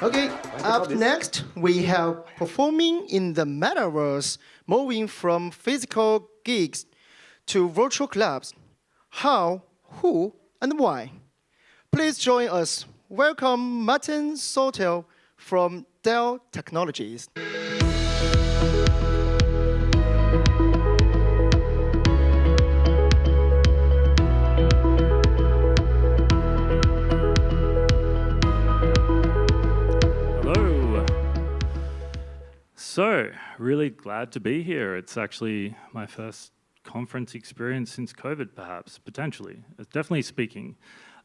Okay, up next, we have performing in the Metaverse, moving from physical gigs to virtual clubs. How, who, and why? Please join us. Welcome Martin Sawtell from Dell Technologies. So, really glad to be here. It's actually my first conference experience since COVID, perhaps, potentially. It's definitely speaking.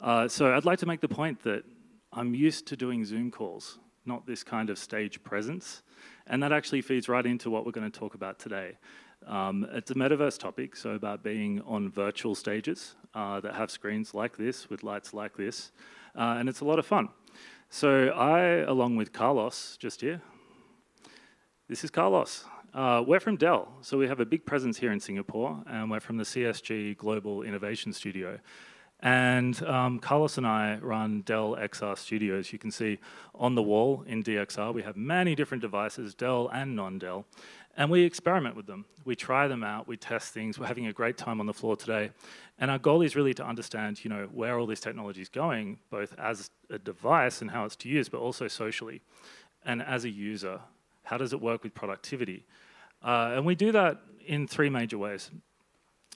So I'd like to make the point that I'm used to doing Zoom calls, not this kind of stage presence. And that actually feeds right into what we're going to talk about today. It's a Metaverse topic, so about being on virtual stages that have screens like this, with lights like this. And it's a lot of fun. So I, along with Carlos, just here, this is Carlos. We're from Dell, so we have a big presence here in Singapore, and we're from the CSG Global Innovation Studio. And Carlos and I run Dell XR Studios. You can see on the wall in DXR, we have many different devices, Dell and non-Dell, and we experiment with them. We try them out, we test things. We're having a great time on the floor today. And our goal is really to understand, where all this technology is going, both as a device and how it's to use, but also socially, and as a user. How does it work with productivity? And we do that in three major ways.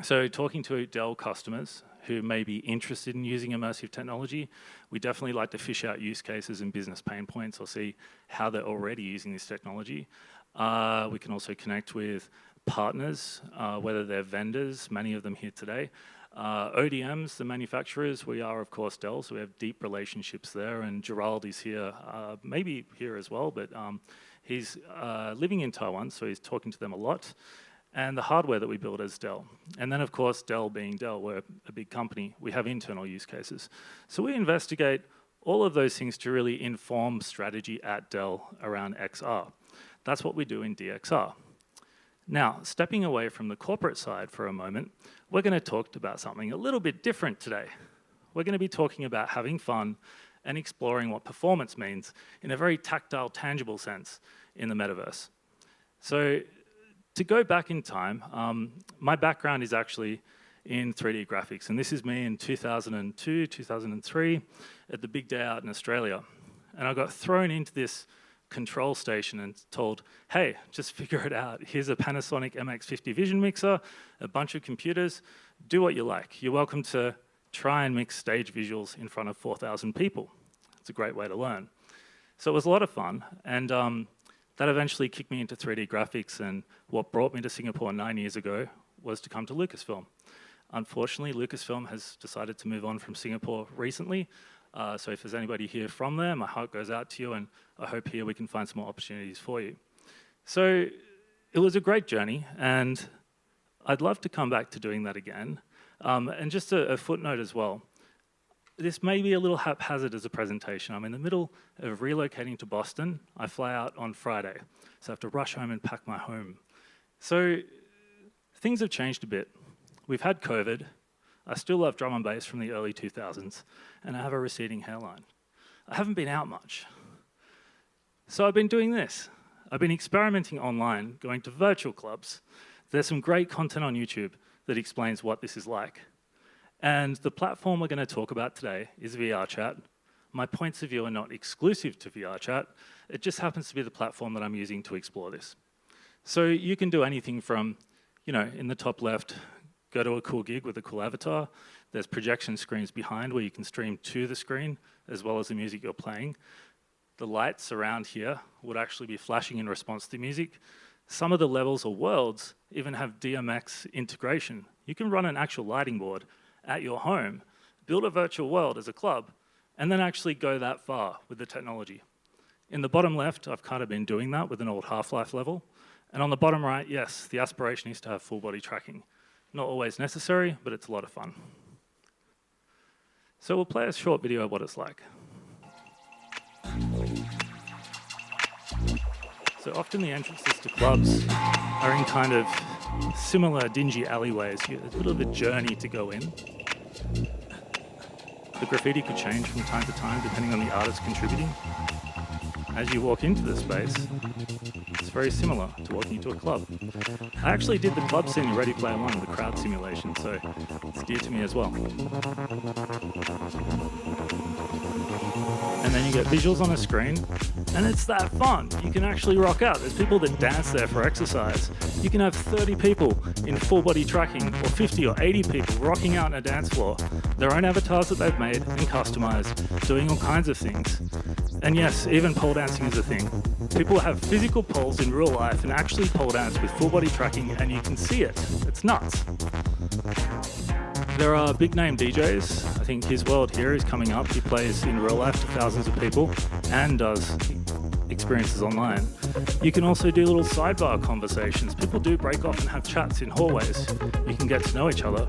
So talking to Dell customers who may be interested in using immersive technology, we definitely like to fish out use cases and business pain points or see how they're already using this technology. We can also connect with partners, whether they're vendors, many of them here today, ODMs, the manufacturers. We are, of course, Dell, so we have deep relationships there, and Gerald is here, maybe here as well, but he's living in Taiwan, so he's talking to them a lot, and the hardware that we build as Dell. And then, of course, Dell being Dell, we're a big company, we have internal use cases. So we investigate all of those things to really inform strategy at Dell around XR. That's what we do in DXR. Now, stepping away from the corporate side for a moment, we're going to talk about something a little bit different today. We're going to be talking about having fun and exploring what performance means in a very tactile, tangible sense in the metaverse. So to go back in time, my background is actually in 3D graphics, and this is me in 2002, 2003 at the big day out in Australia. And I got thrown into this control station and told, hey, just figure it out. Here's a Panasonic MX50 vision mixer, a bunch of computers, do what you like. You're welcome to try and mix stage visuals in front of 4,000 people. It's a great way to learn. So it was a lot of fun, and that eventually kicked me into 3D graphics, and what brought me to Singapore 9 years ago was to come to Lucasfilm. Unfortunately, Lucasfilm has decided to move on from Singapore recently, so if there's anybody here from there, my heart goes out to you, and I hope here we can find some more opportunities for you. So it was a great journey, and I'd love to come back to doing that again. And just a footnote as well. This may be a little haphazard as a presentation. I'm in the middle of relocating to Boston. I fly out on Friday, so I have to rush home and pack my home. So things have changed a bit. We've had COVID. I still love drum and bass from the early 2000s, and I have a receding hairline. I haven't been out much. So I've been doing this. I've been experimenting online, going to virtual clubs. There's some great content on YouTube that explains what this is like. And the platform we're going to talk about today is VRchat. My points of view are not exclusive to VRchat. It just happens to be the platform that I'm using to explore this. So you can do anything from, in the top left, go to a cool gig with a cool avatar. There's projection screens behind where you can stream to the screen as well as the music you're playing. The lights around here would actually be flashing in response to the music. Some of the levels or worlds even have DMX integration. You can run an actual lighting board at your home, build a virtual world as a club, and then actually go that far with the technology. In the bottom left, I've kind of been doing that with an old Half-Life level. And on the bottom right, yes, the aspiration is to have full body tracking. Not always necessary, but it's a lot of fun. So we'll play a short video of what it's like. So often the entrances to clubs are in kind of similar dingy alleyways. A little bit of a journey to go in. The graffiti could change from time to time depending on the artist contributing. as you walk into the space, it's very similar to walking into a club. I actually did the club scene in Ready Player One, the crowd simulation, so it's dear to me as well. And then you get visuals on a screen, and it's that fun. You can actually rock out. There's people that dance there for exercise. You can have 30 people in full body tracking, or 50 or 80 people rocking out on a dance floor, their own avatars that they've made and customized, doing all kinds of things. And yes, even pole dancing is a thing. People have physical poles in real life and actually pole dance with full body tracking, and you can see it. It's nuts. There are big name DJs. I think his world here is coming up. He plays in real life to thousands of people and does experiences online. You can also do little sidebar conversations. People do break off and have chats in hallways. You can get to know each other.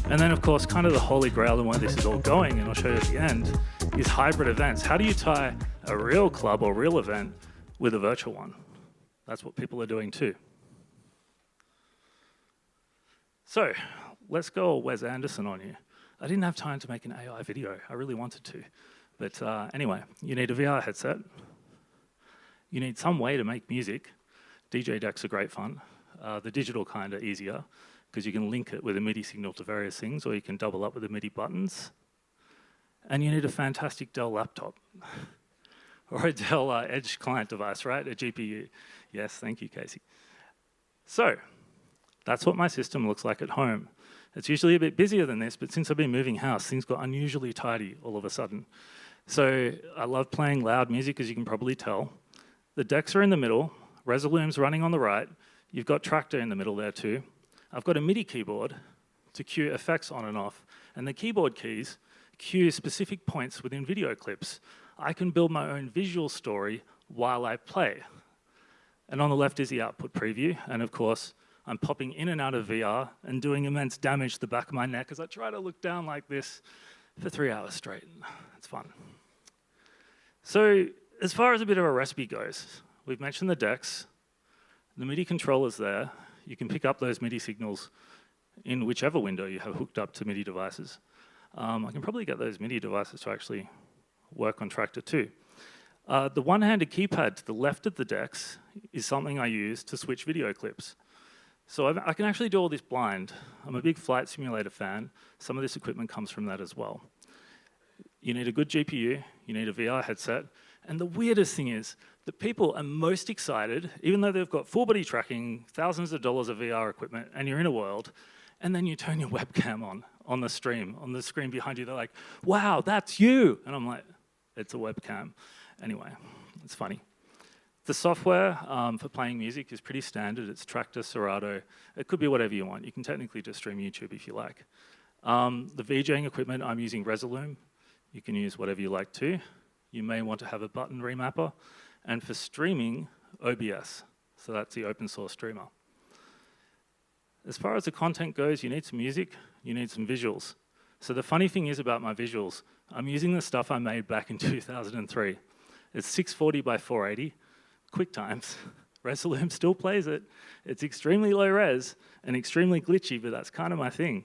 And then, of course, kind of the holy grail and where this is all going, and I'll show you at the end, is hybrid events. How do you tie a real club or real event with a virtual one? That's what people are doing too. So, let's go all Wes Anderson on you. I didn't have time to make an AI video. I really wanted to. But anyway, you need a VR headset. You need some way to make music. DJ decks are great fun. The digital kind are easier because you can link it with a MIDI signal to various things, or you can double up with the MIDI buttons. And you need a fantastic Dell laptop or a Dell Edge client device, right? A GPU. Yes, thank you, Casey. So that's what my system looks like at home. It's usually a bit busier than this, but since I've been moving house, things got unusually tidy all of a sudden. So I love playing loud music, as you can probably tell. The decks are in the middle, Resolume's running on the right, you've got Tractor in the middle there too. I've got a MIDI keyboard to cue effects on and off, and the keyboard keys cue specific points within video clips. I can build my own visual story while I play. And on the left is the output preview, and of course, I'm popping in and out of VR and doing immense damage to the back of my neck as I try to look down like this for 3 hours straight. It's fun. So as far as a bit of a recipe goes, we've mentioned the decks, the MIDI controller's there. You can pick up those MIDI signals in whichever window you have hooked up to MIDI devices. I can probably get those MIDI devices to actually work on Tractor too. The one-handed keypad to the left of the decks is something I use to switch video clips. So I can actually do all this blind. I'm a big flight simulator fan. Some of this equipment comes from that as well. You need a good GPU, you need a VR headset, and the weirdest thing is that people are most excited, even though they've got full body tracking, thousands of dollars of VR equipment, and you're in a world, and then you turn your webcam on the stream, on the screen behind you, they're like, wow, that's you! And I'm like, it's a webcam. Anyway, it's funny. The software for playing music is pretty standard. It's Tractor, Serato. It could be whatever you want. You can technically just stream YouTube if you like. The VJing equipment, I'm using Resolume. You can use whatever you like too. You may want to have a button remapper. And for streaming, OBS. So that's the open source streamer. As far as the content goes, you need some music, you need some visuals. So the funny thing is about my visuals, I'm using the stuff I made back in 2003. It's 640 by 480. QuickTimes. Resolume still plays it. It's extremely low res and extremely glitchy, but that's kind of my thing.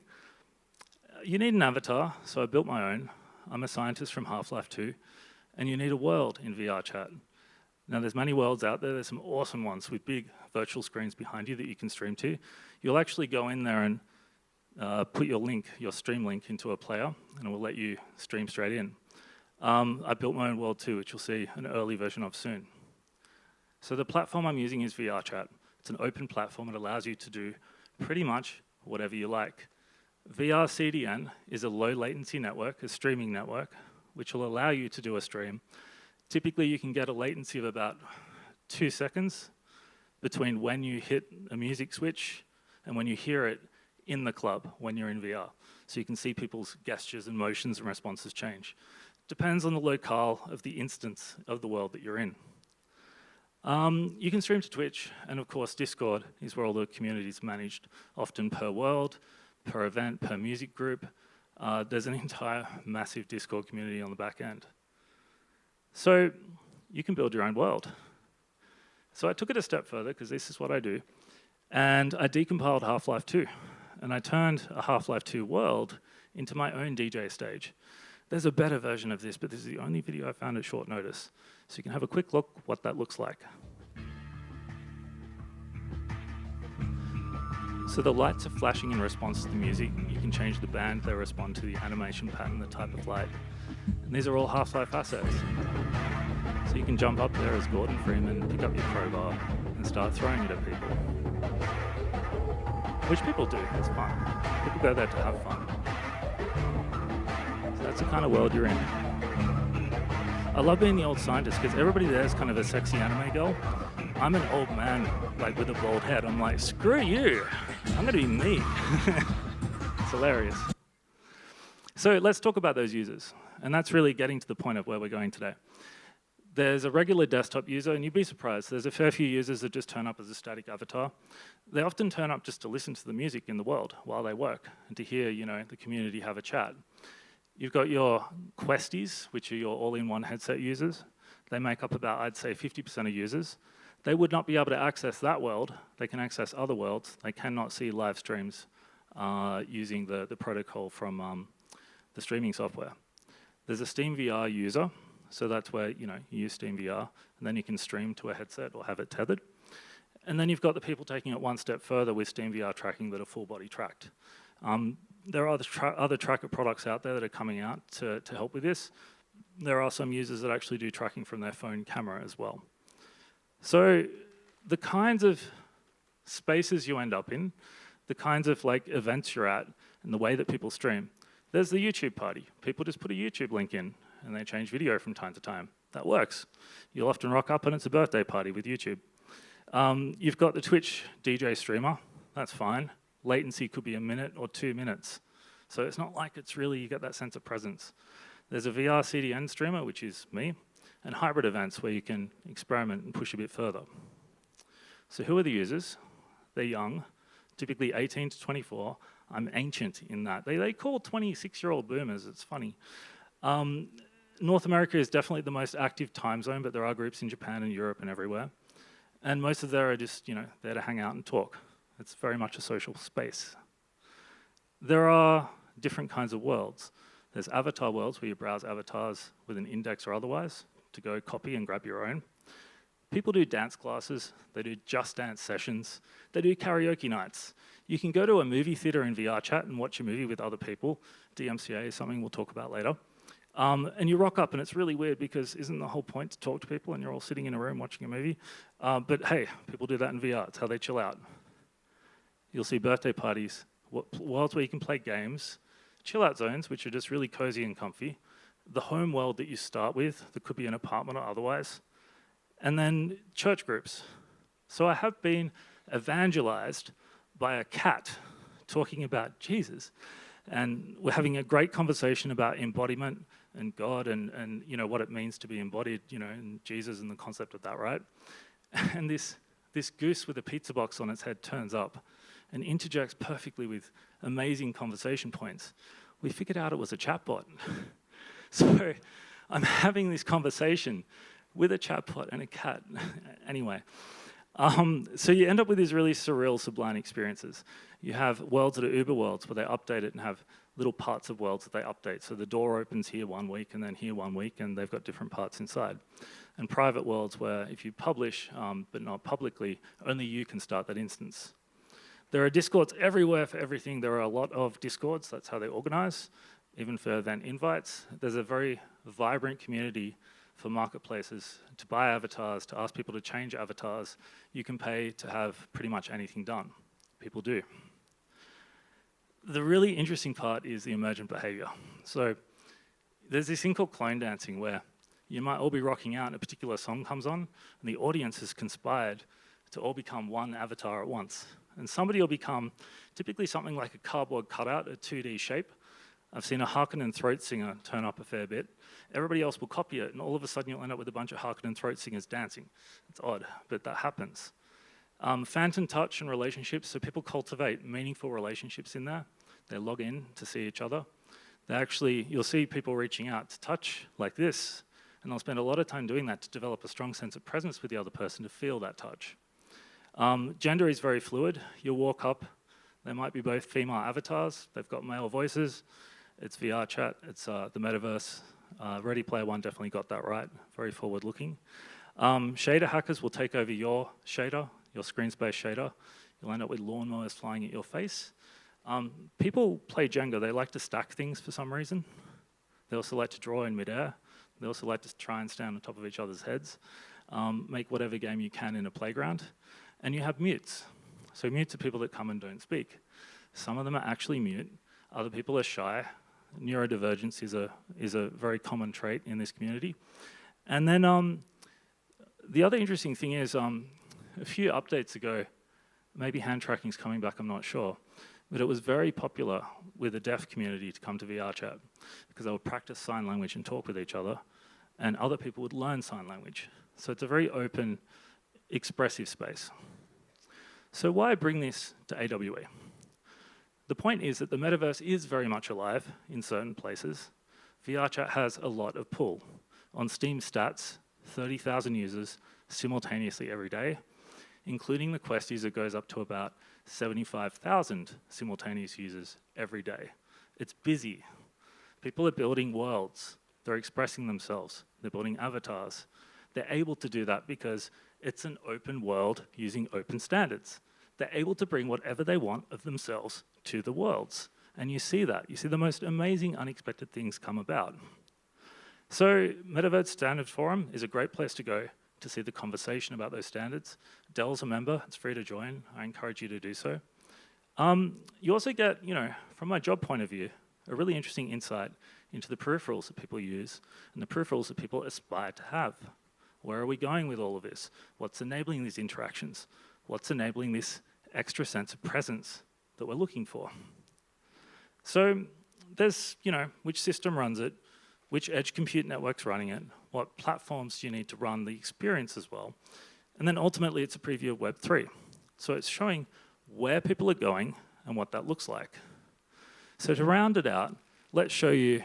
You need an avatar, so I built my own. I'm a scientist from Half-Life 2, and you need a world in VRchat. Now, there's many worlds out there. There's some awesome ones with big virtual screens behind you that you can stream to. You'll actually go in there and put your link, your stream link, into a player, and it will let you stream straight in. I built my own world too, which you'll see an early version of soon. So the platform I'm using is VRchat. It's an open platform. It allows you to do pretty much whatever you like. VRCDN is a low latency network, a streaming network, which will allow you to do a stream. Typically, you can get a latency of about 2 seconds between when you hit a music switch and when you hear it in the club when you're in VR. So you can see people's gestures and motions and responses change. Depends on the locale of the instance of the world that you're in. You can stream to Twitch, and of course Discord is where all the communities are managed, often per world, per event, per music group. There's an entire massive Discord community on the back end. So you can build your own world. So I took it a step further, because this is what I do, and I decompiled Half-Life 2, and I turned a Half-Life 2 world into my own DJ stage. There's a better version of this, but this is the only video I found at short notice. So you can have a quick look what that looks like. So the lights are flashing in response to the music. You can change the band they respond to, the animation pattern, the type of light. And these are all Half-Life assets. So you can jump up there as Gordon Freeman, pick up your crowbar, and start throwing it at people. Which people do, it's fun. People go there to have fun. So that's the kind of world you're in. I love being the old scientist because everybody there is kind of a sexy anime girl. I'm an old man, like with a bald head. I'm like, screw you, I'm gonna be me. It's hilarious. So let's talk about those users. And that's really getting to the point of where we're going today. There's a regular desktop user, and you'd be surprised. There's a fair few users that just turn up as a static avatar. They often turn up just to listen to the music in the world while they work and to hear, the community have a chat. You've got your questies, which are your all-in-one headset users. They make up about, I'd say, 50% of users. They would not be able to access that world. They can access other worlds. They cannot see live streams using the protocol from the streaming software. There's a Steam VR user. So that's where you use Steam VR, and then you can stream to a headset or have it tethered. And then you've got the people taking it one step further with Steam VR tracking that are full body tracked. There are other tracker products out there that are coming out to help with this. There are some users that actually do tracking from their phone camera as well. So the kinds of spaces you end up in, the kinds of events you're at, and the way that people stream. There's the YouTube party. People just put a YouTube link in, and they change video from time to time. That works. You'll often rock up and it's a birthday party with YouTube. You've got the Twitch DJ streamer. That's fine. Latency could be a minute or 2 minutes. So it's not like it's really, you get that sense of presence. There's a VR CDN streamer, which is me, and hybrid events where you can experiment and push a bit further. So who are the users? They're young, typically 18 to 24. I'm ancient in that. They call 26-year-old boomers. It's funny. North America is definitely the most active time zone, but there are groups in Japan and Europe and everywhere. And most of them are just, there to hang out and talk. It's very much a social space. There are different kinds of worlds. There's avatar worlds where you browse avatars with an index or otherwise to go copy and grab your own. People do dance classes, they do just dance sessions, they do karaoke nights. You can go to a movie theater in VRchat and watch a movie with other people. DMCA is something we'll talk about later. And you rock up, and it's really weird because isn't the whole point to talk to people and you're all sitting in a room watching a movie? But hey, people do that in VR. It's how they chill out. You'll see birthday parties, worlds where you can play games, chill out zones, which are just really cozy and comfy, the home world that you start with, that could be an apartment or otherwise, and then church groups. So I have been evangelized by a cat talking about Jesus. And we're having a great conversation about embodiment and God and what it means to be embodied, and Jesus and the concept of that, right? And this goose with a pizza box on its head turns up and interjects perfectly with amazing conversation points. We figured out it was a chatbot. So I'm having this conversation with a chatbot and a cat. Anyway, so you end up with these really surreal, sublime experiences. You have worlds that are Uber worlds where they update it and have little parts of worlds that they update. So the door opens here 1 week and then here 1 week, and they've got different parts inside. And private worlds where if you publish, but not publicly, only you can start that instance. There are Discords everywhere for everything. There are a lot of Discords. That's how they organize, even further than invites. There's a very vibrant community for marketplaces to buy avatars, to ask people to change avatars. You can pay to have pretty much anything done. People do. The really interesting part is the emergent behavior. So there's this thing called clone dancing where you might all be rocking out and a particular song comes on and the audience has conspired to all become one avatar at once. And somebody will become typically something like a cardboard cutout, a 2D shape. I've seen a Harkonnen throat singer turn up a fair bit. Everybody else will copy it, and all of a sudden you'll end up with a bunch of Harkonnen throat singers dancing. It's odd, but that happens. Phantom touch and relationships, so people cultivate meaningful relationships in there. They log in to see each other. You'll see people reaching out to touch like this, and they'll spend a lot of time doing that to develop a strong sense of presence with the other person to feel that touch. Gender is very fluid. You'll walk up, they might be both female avatars, they've got male voices, it's VRchat, it's the Metaverse, Ready Player One definitely got that right, very forward-looking. Shader hackers will take over your shader, your screen space shader. You'll end up with lawnmowers flying at your face. People play Jenga, they like to stack things for some reason. They also like to draw in midair. They also like to try and stand on top of each other's heads. Make whatever game you can in a playground. And you have mutes. So mutes are people that come and don't speak. Some of them are actually mute. Other people are shy. Neurodivergence is a very common trait in this community. And then the other interesting thing is a few updates ago, maybe hand tracking's coming back, I'm not sure, but it was very popular with the deaf community to come to VRchat because they would practice sign language and talk with each other, and other people would learn sign language. So it's a very open, expressive space. So why bring this to AWE? The point is that the metaverse is very much alive in certain places. VRchat has a lot of pull. On Steam stats, 30,000 users simultaneously every day, including the Quest user goes up to about 75,000 simultaneous users every day. It's busy. People are building worlds. They're expressing themselves. They're building avatars. They're able to do that because it's an open world using open standards. They're able to bring whatever they want of themselves to the worlds. And you see that. You see the most amazing, unexpected things come about. So Metaverse Standards Forum is a great place to go to see the conversation about those standards. Dell's a member. It's free to join. I encourage you to do so. You also get, from my job point of view, a really interesting insight into the peripherals that people use and the peripherals that people aspire to have. Where are we going with all of this? What's enabling these interactions? What's enabling this extra sense of presence that we're looking for? So there's, which system runs it, which edge compute network's running it, what platforms do you need to run the experience as well, and then ultimately it's a preview of Web3. So it's showing where people are going and what that looks like. So to round it out, let's show you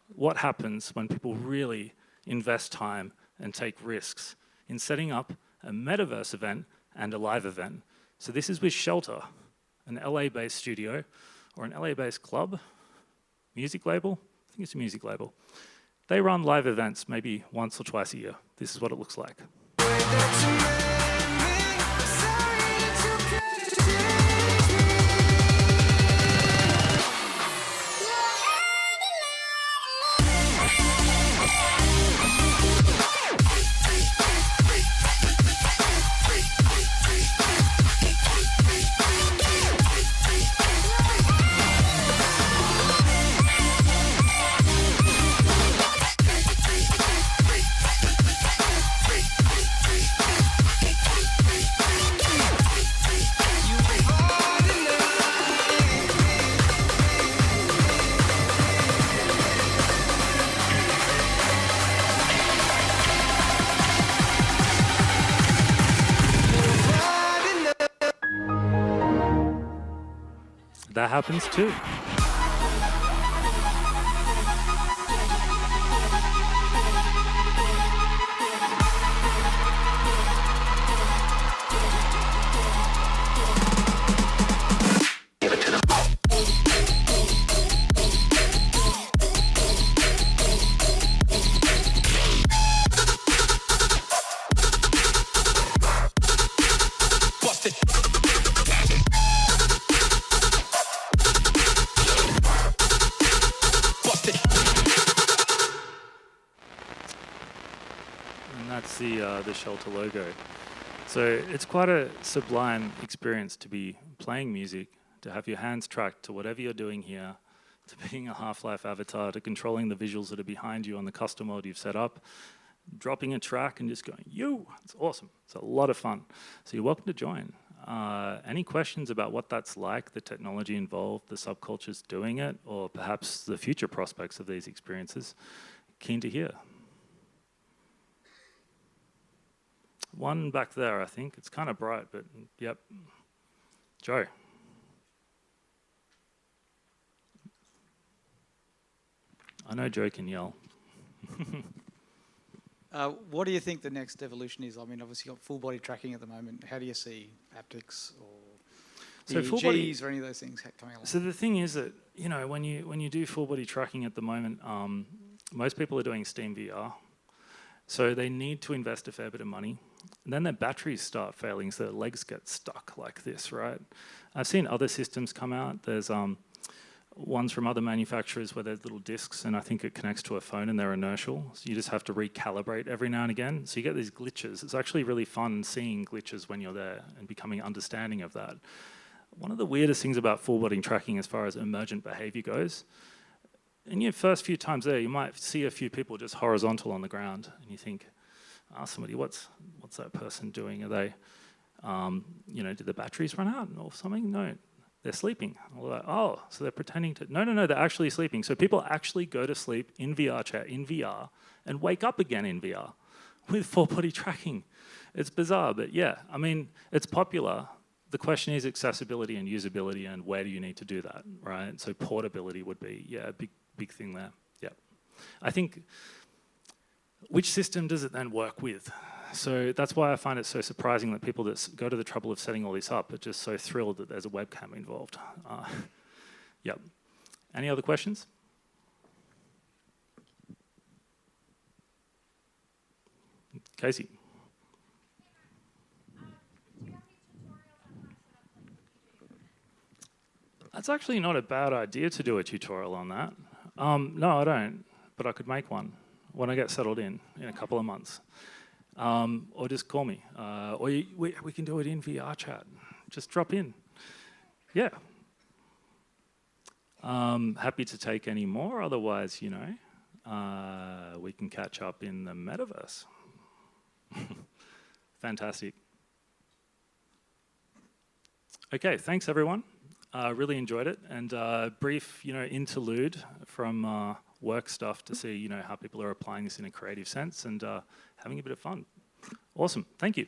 what happens when people really invest time and take risks in setting up a metaverse event and a live event. So this is with Shelter, an LA-based studio or an LA-based club, music label. I think it's a music label. They run live events maybe once or twice a year. This is what it looks like. That happens too. That's the Shelter logo. So it's quite a sublime experience to be playing music, to have your hands tracked to whatever you're doing here, to being a Half-Life avatar, to controlling the visuals that are behind you on the custom mode you've set up, dropping a track and just going, yo, it's awesome. It's a lot of fun. So you're welcome to join. Any questions about what that's like, the technology involved, the subcultures doing it, or perhaps the future prospects of these experiences? Keen to hear. One back there, I think. It's kind of bright, but yep. Joe. I know Joe can yell. What do you think the next evolution is? I mean, obviously you've got full body tracking at the moment. How do you see haptics or EEGs or any of those things coming along? So the thing is that, when you do full body tracking at the moment, Most people are doing Steam VR. So they need to invest a fair bit of money. And then their batteries start failing, so their legs get stuck like this, right? I've seen other systems come out. There's ones from other manufacturers where there's little discs, and I think it connects to a phone and they're inertial. So you just have to recalibrate every now and again. So you get these glitches. It's actually really fun seeing glitches when you're there and becoming understanding of that. One of the weirdest things about full body tracking as far as emergent behavior goes, in your first few times there, you might see a few people just horizontal on the ground, and you think, ask somebody, what's that person doing? Are they, did the batteries run out or something? No, they're sleeping. Like, oh, so they're pretending to, no, they're actually sleeping. So people actually go to sleep in VRchat, in VR, and wake up again in VR with full body tracking. It's bizarre, but yeah, I mean, it's popular. The question is accessibility and usability, and where do you need to do that, right? So portability would be, a big thing there. Yeah. I think, which system does it then work with? So that's why I find it so surprising that people that go to the trouble of setting all this up are just so thrilled that there's a webcam involved. Yep. Any other questions? Casey. That's actually not a bad idea to do a tutorial on that. No, I don't, but I could make one when I get settled in a couple of months. Or just call me. Or we can do it in VRchat. Just drop in. Yeah. Happy to take any more, otherwise, we can catch up in the Metaverse. Fantastic. Okay, thanks everyone. Really enjoyed it, and brief, interlude from work stuff to see, how people are applying this in a creative sense and having a bit of fun. Awesome, thank you.